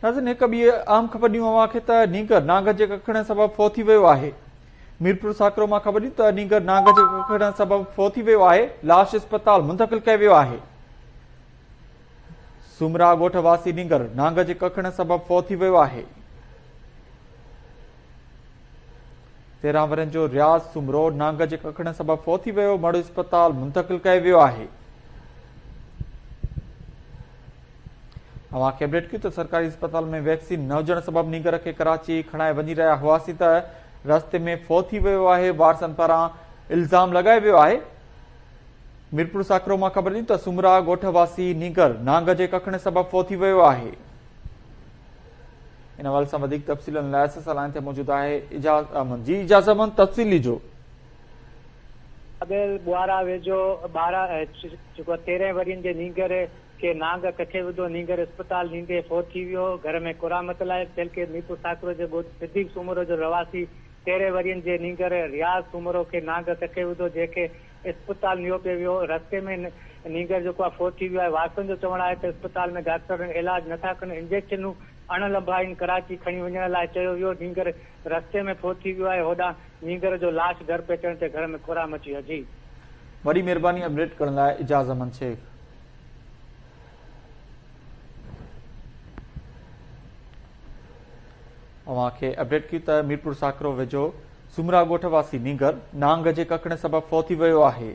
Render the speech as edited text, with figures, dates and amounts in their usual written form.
नाज़रीन, हिक ॿी आम ख़बर ॾियूं अव्हांखे त नींगर नांग जे कखण सबबि फौत थी वियो आहे। मीरपुर साकरो मां ख़बर ॾियूं त नींगर नांग जे कखण सबबि फौत थी वियो आहे। लाश अस्पताल मुंतक़िल कयो वियो आहे। सुमरा ॻोठ वासी नींगर नांग जे कखण सबबि फौत थी वियो आहे। 13 वरनि जो रियाज़ सुमरो नांग जे कखण सबबि फौत थी वियो। मड़ अस्पताल मुंतक़िल कयो वियो आहे। अव्हांखे अपडेट कयूं त सरकारी अस्पताल में वैक्सीन न हुजण सबबि नींगर खे कराची खणाए वञी रहिया हुआसीं त रस्ते में फौत थी वियो आहे। वारसनि पारां इल्ज़ाम लॻायो वियो आहे। मीरपुर साकरो मां ख़बर ॾियूं त सुमरा ॻोठ वासी नींगर नांग जे कखण सबबि फौत थी वियो आहे। इन हवाले सां वधीक तफ़सीलनि लाइ असां लाइन ते मौजूद आहे इजाज़ अहमद। जी इजाज़ अहमद, तफ़सील ॾिजो। बुआरा वेझो 13 वरियनि जे नींगर के नांग कखे विधो। नींगर अस्पताल नींदे फौत थी वियो। घर में कुरामत लाइ बल्कि मीरपुर साकरो जे ॻोठ सिद्दीक सूमरो जो रवासी 13 वरियनि जे नींगर रियाज़ सूमरो के नांग कखे विधो, जंहिंखे अस्पताल नियो पियो वियो। रस्ते में नींगर जेको आहे फौत थी वियो आहे। वारसनि जो चवणु आहे त अस्पताल में डॉक्टर इलाज नथा कनि, इंजेक्शनूं अणलंबाइन कराची खणी वञण लाइ चयो वियो। नींगर रस्ते में फौत थी वियो आहे। होॾां नींगर जो लाश घर पे अचण ते घर में खुरा मची वियो। जी वॾी महिरबानी अपडेट करण लाइ इजाज़ अहमद शेख। अव्हांखे अपडेट कयूं त मीरपुर साकरो वेझो सुमरा ॻोठ वासी नींगर नांग जे कखण सबबि फौत थी वियो आहे।